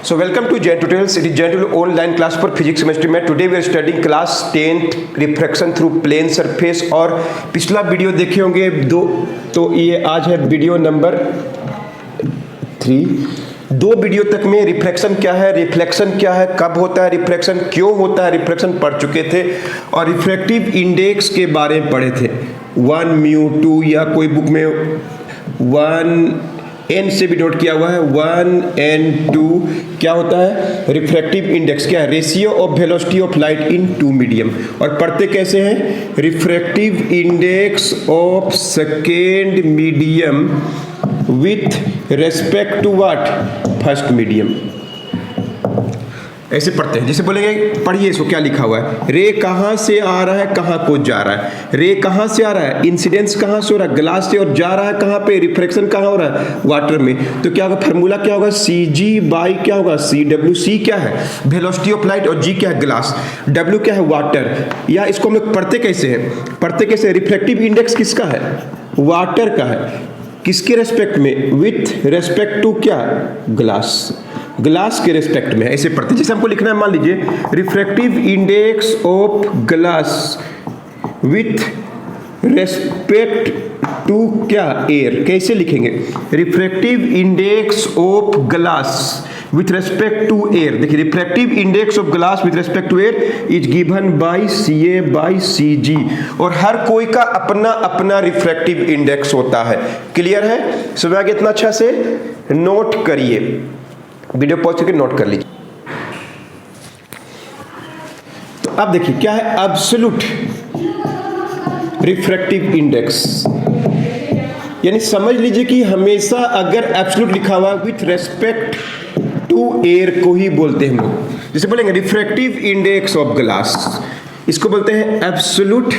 So welcome to Jen Tutorials. It is Jen Tutorial online class for physics chemistry में. Today we are studying class 10th refraction through plane surface. और पिछला video देखे होंगे दो, तो ये आज है वीडियो नंबर 3। दो वीडियो तक में रिफ्लेक्शन क्या है, रिफ्लेक्शन क्या है, कब होता है रिफ्लेक्शन, क्यों होता है रिफ्लेक्शन पढ़ चुके थे और रिफ्रैक्टिव इंडेक्स के बारे में पढ़े थे। 1 म्यू 2 या कोई बुक में 1n से भी नोट किया हुआ है 1n2 क्या होता है रिफ्रैक्टिव इंडेक्स, क्या है ratio of velocity of light in two medium. और पढ़ते कैसे हैं, refractive index of second medium with respect to what first medium, ऐसे पढ़ते हैं। जैसे बोलेंगे पढ़िए इसको, क्या लिखा हुआ है, रे कहाँ से आ रहा है कहाँ को जा रहा है, रे कहाँ से आ रहा है इंसिडेंस कहाँ से हो रहा है ग्लास से, और जा रहा है कहाँ पे रिफ्रैक्शन कहाँ हो रहा है वाटर में। तो क्या होगा फार्मूला, क्या होगा CG बाई क्या होगा CW। C क्या है वेलोसिटी ऑफ लाइट और G क्या है ग्लास, W क्या है वाटर। या इसको हम लोग पढ़ते कैसे हैं, पढ़ते कैसे, रिफ्रैक्टिव इंडेक्स किसका है वाटर का है, किसके रेस्पेक्ट में विथ रेस्पेक्ट टू क्या ग्लास, ग्लास के रेस्पेक्ट में, ऐसे पढ़ते। जैसे हमको लिखना है, मान लीजिए refractive index of glass with respect to क्या एयर, कैसे लिखेंगे refractive index of glass with respect to air. देखिए refractive index of glass with respect to air is given by CA by CG। और हर कोई का अपना अपना रिफ्रैक्टिव इंडेक्स होता है। क्लियर है, समझ आ गया इतना अच्छा से, नोट करिए, वीडियो पॉज करके नोट कर लीजिए। तो अब देखिए क्या है एब्सोल्यूट रिफ्रैक्टिव इंडेक्स, यानी समझ लीजिए कि हमेशा अगर एब्सोल्यूट लिखा हुआ विथ रेस्पेक्ट टू एयर को ही बोलते हैं हम लोग। जैसे बोलेंगे रिफ्रैक्टिव इंडेक्स ऑफ ग्लास, इसको बोलते हैं absolute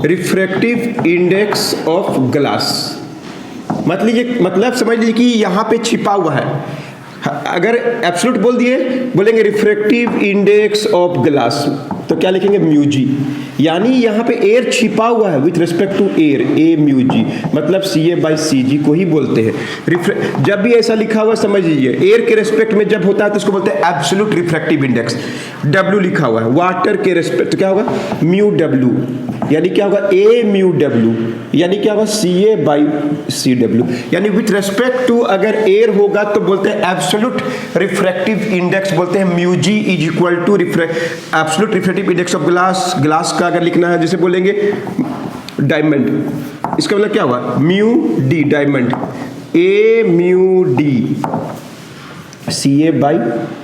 refractive index of glass. मतलब समझ लीजिए कि यहां पे छिपा हुआ है। अगर एब्सोल्यूट बोल दिए, बोलेंगे रिफ्रैक्टिव इंडेक्स ऑफ ग्लास, तो क्या लिखेंगे म्यू जी, यानी यहाँ पे एयर छिपा हुआ है with respect to air, A mu G, मतलब CA बाई CG को ही बोलते हैं। जब भी ऐसा लिखा हुआ समझ लीजिए एयर के रेस्पेक्ट में जब होता है तो उसको बोलते हैं एब्सोल्यूट रिफ्रैक्टिव इंडेक्स। W लिखा हुआ है वाटर के रेस्पेक्ट, तो क्या होगा म्यू W, यानी क्या होगा A म्यू W, यानी क्या होगा CA बाई CW। यानी विथ रेस्पेक्ट टू अगर एयर होगा तो बोलते हैं एब्सोल्यूट रिफ्रैक्टिव इंडेक्स, बोलते हैं mu ji is equal to absolute refractive index of glass. Glass का अगर लिखना है जैसे बोलेंगे डायमंड, इसका मतलब क्या हुआ mu D diamond, A mu D CA by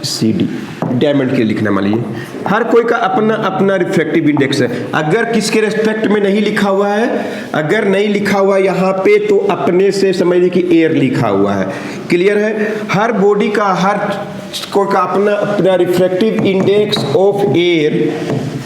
CD diamond के लिए लिखना। मान लीजिए हर कोई का अपना अपना रिफ्रैक्टिव इंडेक्स है। अगर किसके रेस्पेक्ट में नहीं लिखा हुआ है, अगर नहीं लिखा हुआ यहाँ पे तो अपने से समझ लीजिए कि एयर लिखा हुआ है। क्लियर है, हर बॉडी का हर कोई का अपना अपना रिफ्रैक्टिव इंडेक्स ऑफ एयर।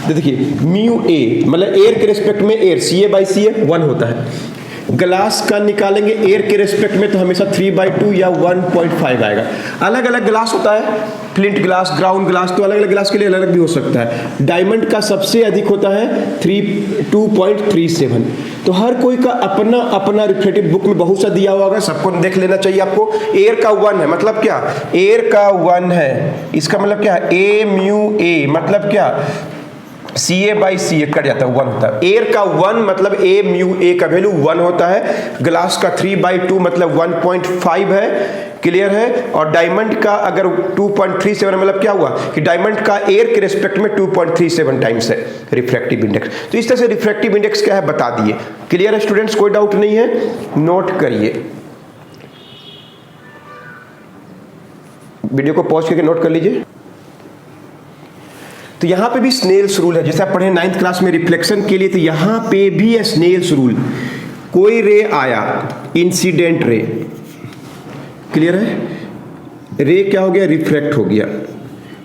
देखिए म्यू A मतलब एयर के रेस्पेक्ट में एयर, CA बाई CA 1 होता है। ग्लास का निकालेंगे एयर के रेस्पेक्ट में तो हमेशा 3/2 या 1.5 आएगा। अलग अलग ग्लास होता है, फ्लिंट ग्लास, ग्राउंड ग्लास, तो अलग अलग ग्लास के लिए अलग अलग भी हो सकता है। डायमंड का सबसे अधिक होता है 2.37। तो हर कोई का अपना अपना रिफ्रैक्टिव, बुक में बहुत सा दिया हुआ होगा, सबको देख लेना चाहिए आपको। एयर का 1 है, मतलब क्या एयर का 1 है, इसका मतलब क्या है A म्यू A, मतलब क्या CA बाई CA कट जाता है 1 होता है। एयर का 1 मतलब A म्यू A का वैल्यू 1 होता है। ग्लास का 3/2 मतलब 1.5 है। क्लियर है, और डायमंड का अगर 2.37 मतलब क्या हुआ कि डायमंड का एयर के रेस्पेक्ट में 2.37 टाइम्स है रिफ्रैक्टिव इंडेक्स। तो इस तरह से रिफ्रैक्टिव इंडेक्स क्या है बता दिए। क्लियर है स्टूडेंट्स, कोई डाउट नहीं है, नोट करिए, वीडियो को पॉज करके नोट कर लीजिए। तो यहां पे भी स्नेल्स रूल है, जैसे आप पढ़े 9th क्लास में रिफ्लेक्शन के लिए, तो यहां पे भी है स्नेल्स रूल। कोई रे आया इंसिडेंट रे, क्लियर है, रे क्या हो गया रिफ्रैक्ट हो गया,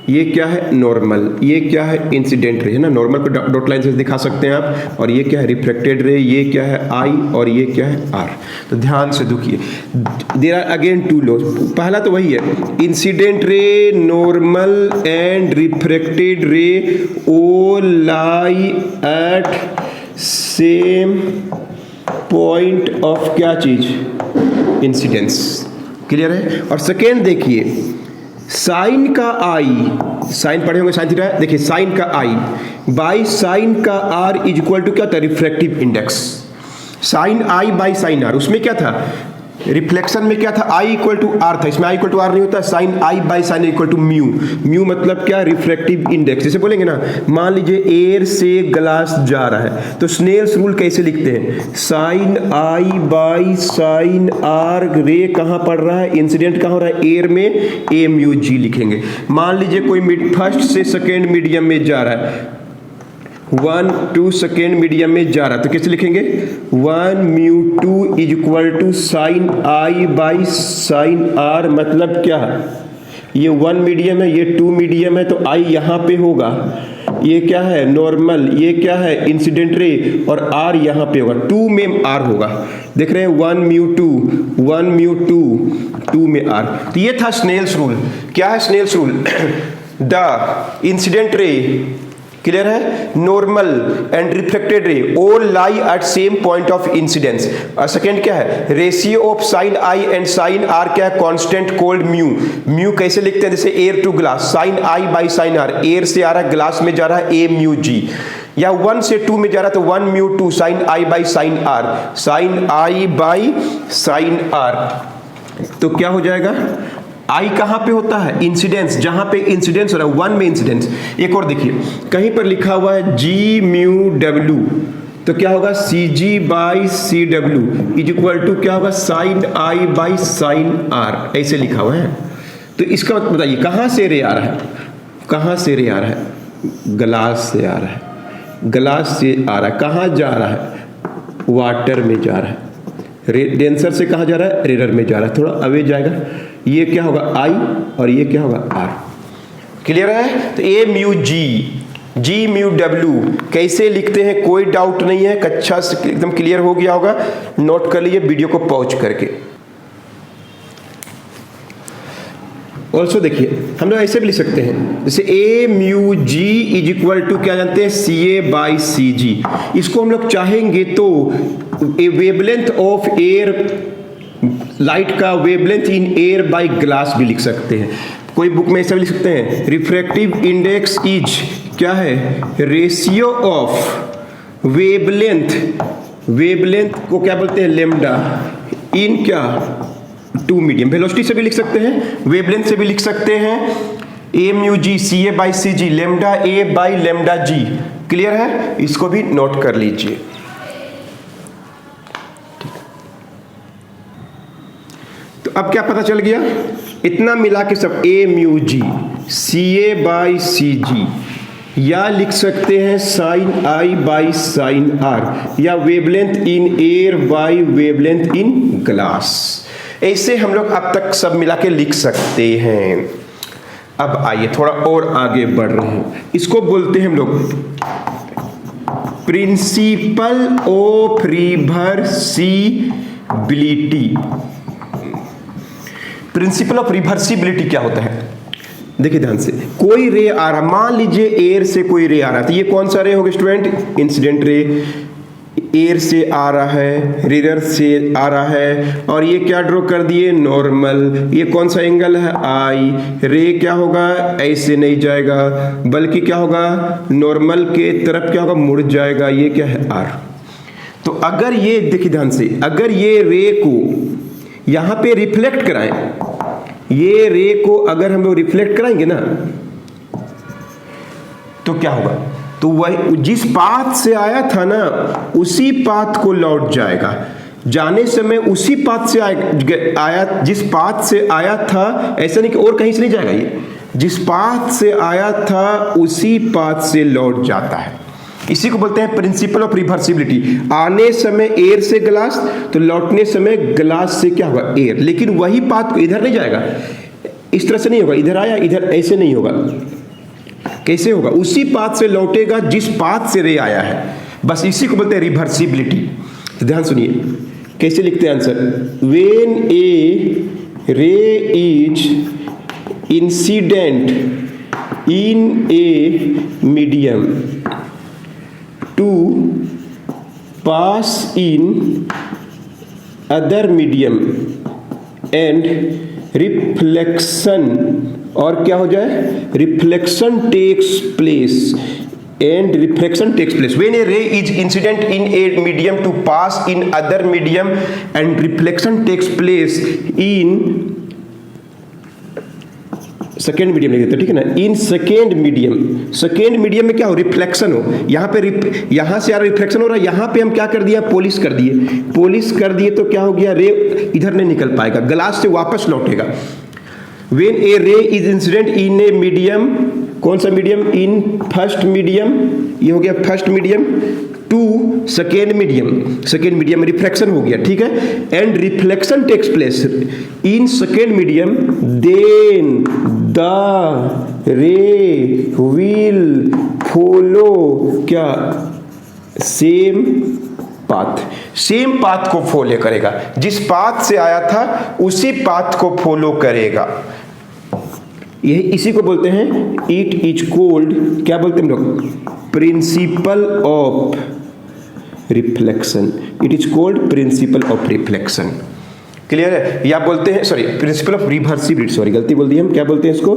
ये क्या है नॉर्मल, ये क्या है इंसिडेंट रे, है ना, नॉर्मल को डॉट लाइन से दिखा सकते हैं आप, और ये क्या है रिफ्लेक्टेड रे, ये क्या है I और ये क्या है R। तो ध्यान से देखिए, देयर आर अगेन 2 लॉज। पहला तो वही है incident ray, normal and reflected ray all lie at same point of क्या चीज इंसिडेंस। क्लियर है। और सेकेंड देखिए साइन का आई, साइन पढ़े होंगे साइन थीटा, देखिए साइन का आई बाई साइन का आर इज इक्वल टू क्या होता है, refractive index. Sine I by sine R, उसमें क्या था, रिफ्लेक्शन में क्या था, आई इक्वल टू आर था, इसमें आई इक्वल टू आर नहीं होता, sine I by sine equal to mu. Mu मतलब क्या, रिफ्रैक्टिव इंडेक्स। जैसे बोलेंगे ना, मान लीजिए एयर से ग्लास जा रहा है तो स्नेल्स रूल कैसे लिखते हैं, sine I by sine R, ray कहाँ पड़ रहा है, इंसिडेंट कहाँ हो रहा है, एयर में, ए म्यू जी लिखेंगे। मान लीजिए कोई फर्स्ट से सेकेंड मीडियम में जा रहा है, 1 2 सेकेंड मीडियम में जा रहा है तो कैसे लिखेंगे, 1 mu 2 is equal to sine I by sine R. मतलब क्या है, ये 1 मीडियम है, ये 2 मीडियम है, तो आई यहाँ पे होगा, ये क्या है नॉर्मल, ये क्या है इंसिडेंट रे, और आर यहाँ पे होगा, 2 में आर होगा। देख रहे हैं 1 म्यू 2 1 म्यू 2 2 में आर। तो ये था स्नेल्स रूल। क्या है Snell's rule, the incident ray, clear है, normal and reflected ray all lie at same point of incidence. और सेकेंड क्या है, ratio of sine i and sine r क्या है, कांस्टेंट कोल्ड म्यू। म्यू कैसे लिखते हैं, जैसे air to glass, sine I by sine R, air से आ रहा है ग्लास में जा रहा है, ए म्यू जी, या 1 से 2 में जा रहा है तो 1 mu 2 sine I by sine R, sine I by sine R. तो क्या हो जाएगा, आई कहां पे होता है, इंसिडेंस, जहां पे इंसिडेंस हो रहा है 1 में इंसिडेंस। एक और देखिए, कहीं पर लिखा हुआ है जी म्यू डब्ल्यू, तो क्या होगा, सी जी बाई सी डब्ल्यू इज इक्वल टू क्या होगा, sine I by sine r, ऐसे लिखा हुआ है। तो इसका मतलब बताइए कहां से रे आ रहा है, कहां से रे आ रहा है, ग्लास से आ रहा है, ग्लास से आ रहा है, कहां जा रहा है, वाटर में जा रहा है, डेंसर से कहां जा रहा है, रेरर में जा रहा है, थोड़ा अवे जाएगा। ये क्या होगा आई और ये क्या होगा आर, क्लियर है। तो ए म्यू जी, जी म्यू डब्ल्यू कैसे लिखते हैं, कोई डाउट नहीं है, कच्चा एकदम क्लियर हो गया होगा, नोट कर लीजिए वीडियो को पॉज करके। ऑल्सो देखिए हम लोग ऐसे भी लिख सकते हैं, जैसे a mu ji is equal to क्या जानते हैं, सी ए बाई सी जी। इसको हम लोग चाहेंगे तो ए वेवलेंथ ऑफ एयर, लाइट का wavelength in air by glass भी लिख सकते हैं। कोई बुक में ऐसा भी लिख सकते हैं, रिफ्रैक्टिव इंडेक्स इज क्या है, रेशियो ऑफ वेवलेंथ, वेवलेंथ को क्या बोलते हैं, लेम्डा, इन क्या 2 मीडियम। वेलोसिटी से भी लिख सकते हैं, वेवलेंथ से भी लिख सकते हैं, a mu g c a by c g, lambda a by lambda g, clear है, इसको भी नोट कर लीजिए। तो अब क्या पता चल गया, इतना मिला के सब ए mu g c a by c जी, या लिख सकते हैं sine I by sine r, या wavelength in air by wavelength in glass. ऐसे हम लोग अब तक सब मिला के लिख सकते हैं। अब आइए थोड़ा और आगे बढ़ रहे हैं, इसको बोलते हैं हम लोग principle of reversibility. Principle of reversibility क्या होता है, देखिए ध्यान से, कोई रे आ रहा, मान लीजिए एयर से कोई रे आ रहा है, तो ये कौन सा रे होगा स्टूडेंट, इंसिडेंट रे, एयर से आ रहा है, रिवर से आ रहा है, और ये क्या ड्रॉ कर दिए, नॉर्मल, ये कौन सा एंगल है, आई, रे क्या होगा, ऐसे नहीं जाएगा बल्कि क्या होगा, नॉर्मल के तरफ क्या होगा, मुड़ जाएगा, ये क्या है, आर। तो अगर ये देखिए ध्यान से, अगर ये रे को यहां पे रिफ्लेक्ट कराएं, ये रे को अगर हम लोग रिफ्लेक्ट कराएंगे ना, तो क्या होगा, तो वह जिस पाथ से आया था ना उसी पाथ को लौट जाएगा, जाने समय उसी पाथ से आया, जिस पाथ से आया था, ऐसा नहीं कि और कहीं से नहीं जाएगा, ये जिस पाथ से आया था उसी पाथ से लौट जाता है। इसी को बोलते हैं प्रिंसिपल ऑफ रिवर्सिबिलिटी। आने समय एयर से ग्लास, तो लौटने समय ग्लास से क्या होगा, एयर, लेकिन वही पाथ इधर नहीं जाएगा, इस तरह से नहीं होगा, इधर आया इधर, ऐसे नहीं होगा, कैसे होगा, उसी पाथ से लौटेगा जिस पाथ से रे आया है, बस इसी को बोलते हैं रिवर्सिबिलिटी। तो ध्यान सुनिए कैसे लिखते हैं आंसर, व्हेन ए रे is incident in a medium to pass in other medium and reflection और क्या हो जाए, reflection takes place, and refraction takes place when a ray is incident in a medium to pass in other medium and reflection takes place in second medium लिख देते, ठीक है ना, इन second medium में क्या हो, रिफ्लेक्शन हो, यहाँ पे यहाँ से यार रिफ्लेक्शन हो रहा है, यहाँ पे हम क्या कर दिया, पॉलिश कर दिए तो क्या हो गया, रे इधर नहीं निकल पाएगा, ग्लास से वापस लौटेगा। When a ray is incident in a medium, कौन सा मीडियम, इन फर्स्ट मीडियम, ये हो गया first medium, to second medium में रिफ्लेक्शन हो गया, ठीक है, and reflection takes place in second medium, then the ray will follow क्या, सेम पाथ को फॉलो करेगा, जिस पाथ से आया था उसी पाथ को फॉलो करेगा। यही इसी को बोलते हैं, इट इज कॉल्ड, क्या बोलते हैं हम लोग, principle of reflection. It is called principle of reflection. Clear है? या बोलते हैं, sorry, principle of reversibility, sorry गलती बोल दी हम, क्या बोलते हैं इसको,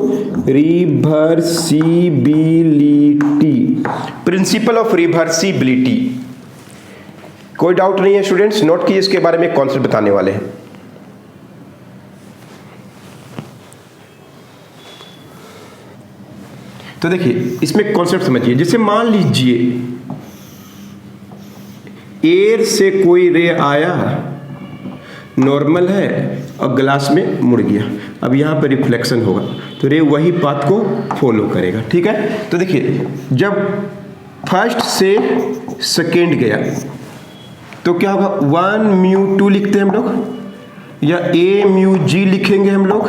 रिवर्सिबिलिटी, प्रिंसिपल ऑफ रिवर्सिबिलिटी। कोई डाउट नहीं है स्टूडेंट्स, नोट कीजिए, इसके बारे में कॉन्सेप्ट बताने वाले हैं। तो देखिए इसमें कॉन्सेप्ट समझिए, जैसे मान लीजिए एयर से कोई रे आया, नॉर्मल है और ग्लास में मुड़ गया, अब यहाँ पर रिफ्लेक्शन होगा तो रे वही पाथ को फॉलो करेगा, ठीक है। तो देखिए जब फर्स्ट से सेकेंड गया तो क्या होगा, 1μ2 लिखते हैं हम लोग, या a μg लिखेंगे हम लोग,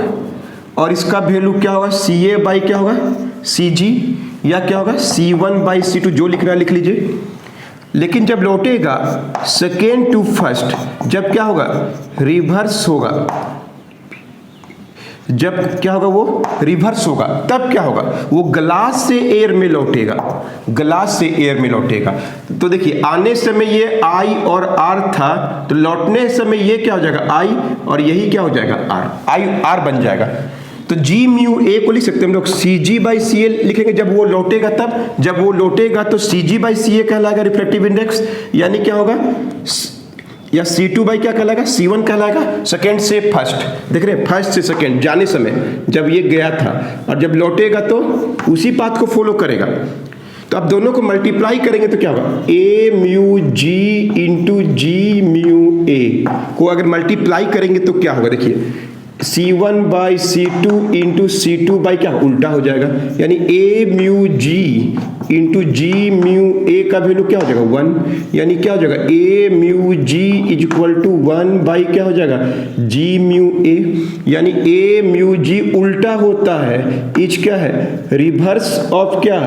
और इसका वैल्यू क्या होगा, CA बाई क्या होगा, CG, या क्या होगा C1/C2, जो लिखना लिख लीजिए। लेकिन जब लौटेगा सेकेंड टू फर्स्ट, जब क्या होगा, रिवर्स होगा, जब क्या होगा, वो रिवर्स होगा, तब क्या होगा, वो ग्लास से एयर में लौटेगा, तो देखिए आने समय ये I और R था, तो लौटने समय ये क्या हो जाएगा, I, और यही क्या हो जाएगा, R बन जाएगा। तो G μA को लिख सकते हैं हम लोग, CG/CA लिखेंगे जब वो लौटेगा, तब जब वो लौटेगा तो CG/CA कहलाएगा रिफ्लेक्टिव इंडेक्स, यानी क्या होगा, या C2 क्या कहलाएगा, C1 कहलाएगा, सेकेंड से फर्स्ट, देख रहे हैं, फर्स्ट से सेकेंड जाने समय जब ये गया था, और जब लौटेगा तो उसी पाथ को फॉलो करेगा। तो आप दोनों को मल्टीप्लाई करेंगे तो क्या होगा, A μg into G μA को अगर मल्टीप्लाई करेंगे तो क्या होगा, देखिए C1/C2 इंटू C2 क्या उल्टा हो जाएगा, यानी A μg into G μA का वैल्यू क्या हो जाएगा, 1, यानी क्या हो जाएगा, A μg is equal to 1 क्या हो जाएगा, G μA, यानी A μg उल्टा होता है, इज क्या है, रिवर्स ऑफ क्या,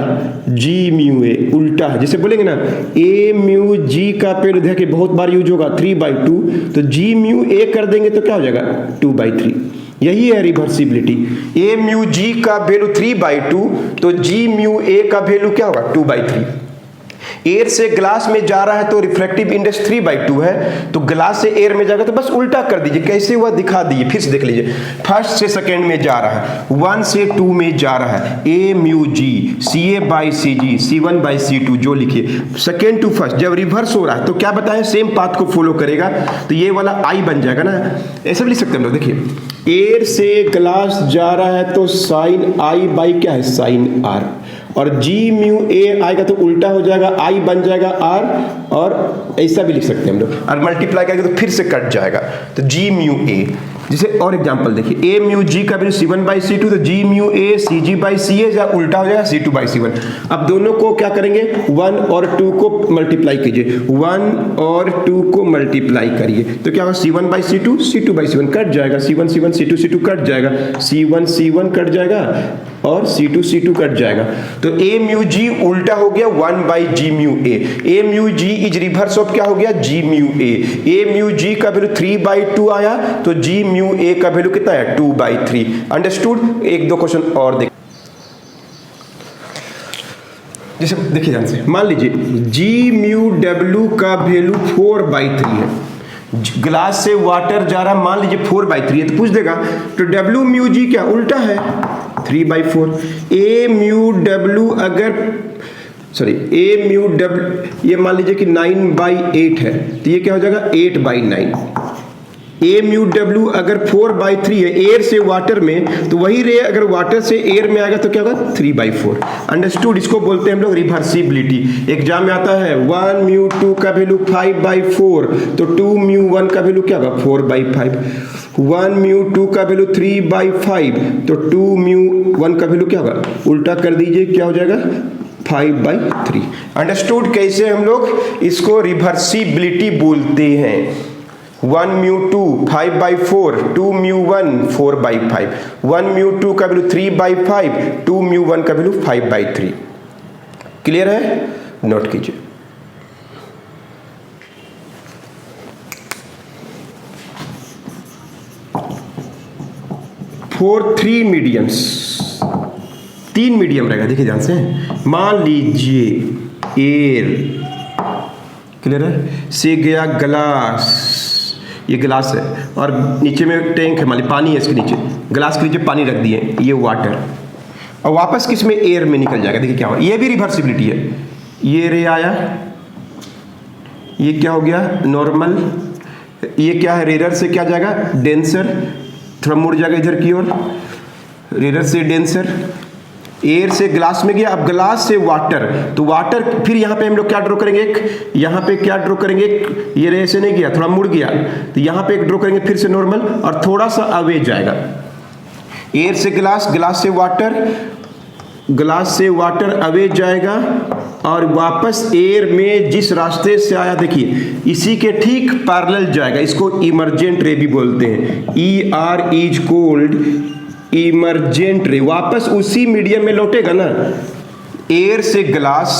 G μA, उल्टा है। जैसे बोलेंगे ना A μg का वैल्यू देखिए बहुत बार यूज होगा 3/2, तो G μA कर देंगे तो क्या हो जाएगा, 2/3, यही है रिवर्सिबिलिटी। A μg का वैल्यू 3/2, तो G μA का वैल्यू क्या होगा, 2/3। एयर से ग्लास में जा रहा है तो रिफ्रैक्टिव इंडेक्स 3/2 है, तो ग्लास से एयर में जाएगा तो बस उल्टा कर दीजिए, कैसे हुआ दिखा दीजिए, फिर से देख लीजिए। फर्स्ट से सेकेंड में जा रहा है, 1 से 2 में जा रहा है, A μg, CA/CG, C1/C2 जो लिखिए, सेकेंड टू फर्स्ट जब रिवर्स हो रहा है तो क्या बताएं, सेम पाथ को फॉलो करेगा, तो ये वाला I बन जाएगा ना, ऐसा भी लिख सकते हैं हम लोग। देखिए एयर से ग्लास जा रहा है तो साइन I क्या है, साइन R, और G μA आएगा तो उल्टा हो जाएगा, I बन जाएगा R, और ऐसा भी लिख सकते हैं हम लोग, और मल्टीप्लाई करेंगे तो फिर से कट जाएगा, तो G μA। जैसे और एग्जांपल देखिए, A μg का वैल्यू C1/C2, तो G μA CG/CA या उल्टा हो जाएगा C2/C1। अब दोनों को क्या करेंगे, 1 और 2 को मल्टीप्लाई कीजिए, 1 और 2 को मल्टीप्लाई करिए तो क्या होगा, C1/C2 C2/C1 कट जाएगा, C1 C1 C2 C2 cut जाएगा, C1 C1 कट जाएगा, और C2 C2 कट जाएगा, तो A μg उल्टा हो गया 1/G μA। A μg is reverse of क्या हो गया, G μA। A μg का वैल्यू 3/2 आया, तो G μA का वैल्यू कितना है, 2/3। अंडरस्टूड। एक दो क्वेश्चन और देख, जैसे देखिए ध्यान से, मान लीजिए G μW का वैल्यू 4/3 है, ग्लास से वाटर जा रहा, मान लीजिए 4/3 है, तो पूछ देगा तो डब्ल्यू म्यू जी क्या उल्टा है 3/4। ए म्यू डब्ल्यू ये मान लीजिए कि 9/8 है, तो ये क्या हो जाएगा 8/9। ए म्यू डब्ल्यू अगर 4/3 है एयर से वाटर में, तो वही रे अगर वाटर से एयर में आएगा तो क्या होगा 3/4। अंडरस्टूड। इसको बोलते हैं हम लोग रिवर्सिबिलिटी। एग्जाम में आता है 1 म्यू 2 का वैल्यू 5/4, तो 2 म्यू 1 का वैल्यू क्या होगा 4/5। 1 म्यू 2 का वैल्यू 3/5, तो 2 म्यू 1 का वैल्यू क्या होगा, उल्टा कर दीजिए, क्या हो जाएगा 5/3। अंडरस्टूड। कैसे हम लोग इसको रिवर्सिबिलिटी बोलते हैं। 1 म्यू 2 5/4, 2 म्यू 1 4/5, 1 म्यू 2 का वैल्यू 3/5, 2 म्यू 1 का वैल्यू 5/3। क्लियर है, नोट कीजिए। फॉर 3 मीडियम्स, 3 मीडियम रहेगा, देखिए ध्यान से। मान लीजिए एयर, क्लियर है, से गया ग्लास, ये ग्लास है और नीचे में टैंक है, मान लीजिए पानी है इसके नीचे, ग्लास के नीचे पानी रख दिए, ये वाटर, और वापस किस में एयर में निकल जाएगा। देखिए क्या हुआ, ये भी रिवर्सिबिलिटी है। ये रे आया, ये क्या हो गया नॉर्मल, ये क्या है रेयर से क्या जाएगा डेंसर, थोड़ा मुड़ जाएगा इधर की ओर, रेयर से डेंसर, एयर से ग्लास में गया, अब ग्लास से वाटर, तो वाटर फिर यहाँ पे हम लोग क्या ड्रॉ करेंगे, एक यहाँ पे क्या ड्रॉ करेंगे, एक ये रे से नहीं गया, थोड़ा मुड़ गया, तो यहाँ पे एक ड्रॉ करेंगे फिर से नॉर्मल, और थोड़ा सा अवे जाएगा। एयर से ग्लास, ग्लास से वाटर, ग्लास से वाटर अवे जाएगा, और वापस एयर में जिस रास्ते से आया देखिए इसी के ठीक पैरेलल जाएगा। इसको इमर्जेंट रे भी बोलते हैं। ER इज कोल्ड इमर्जेंट रे, वापस उसी मीडियम में लौटेगा ना, एयर से ग्लास,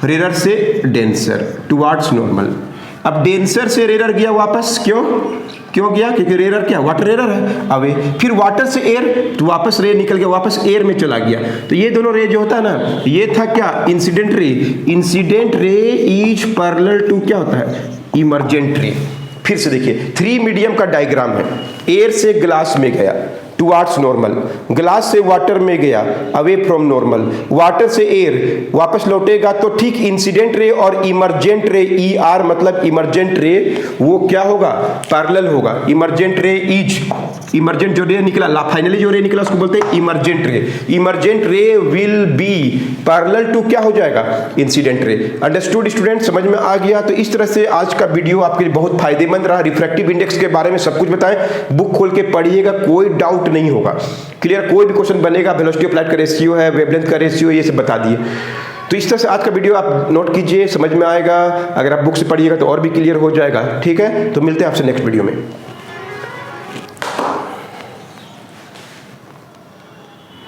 रेयर से डेंसर टुवार्ड्स नॉर्मल। अब डेंसर से रेयर गया वापस, क्यों गया, क्योंकि रेयर क्या वाटर रेयर है अवे, फिर वाटर से एयर, तो वापस रे निकल गया, वापस एयर में चला गया। तो ये दोनों रे जो होता है ना, ये था क्या incident ray. Incident ray is parallel to क्या होता है इमर्जेंट रे। फिर से देखिए 3 मीडियम का डायग्राम है। एयर से ग्लास में गया टुवार्ड्स नॉर्मल, ग्लास से वाटर में गया अवे फ्रॉम नॉर्मल, वाटर से एयर वापस लौटेगा, तो ठीक इंसिडेंट रे और इमर्जेंट रे, ER मतलब इमर्जेंट रे, वो क्या होगा पैरेलल होगा। इमर्जेंट रे इज, इमर्जेंट जो रे निकला, फाइनली जो रे निकला उसको बोलते हैं इमर्जेंट रे। इमर्जेंट रे विल बी पैरेलल टू क्या हो जाएगा इंसिडेंट रे। अंडरस्टूड स्टूडेंट, समझ में आ गया। तो इस तरह से आज का वीडियो आपके लिए बहुत फायदेमंद रहा। रिफ्रैक्टिव इंडेक्स के बारे में सब कुछ बताएं, बुक खोल के पढ़िएगा, कोई डाउट नहीं होगा। क्लियर, कोई भी क्वेश्चन बनेगा, वेलोसिटी ऑफ लाइट का रेशियो है, वेवलेंथ का रेशियो, ये सब बता दिए। तो इस तरह से आज का वीडियो आप नोट कीजिए, समझ में आएगा। अगर आप बुक से पढ़िएगा तो और भी क्लियर हो जाएगा। ठीक है, तो मिलते हैं आपसे नेक्स्ट वीडियो में।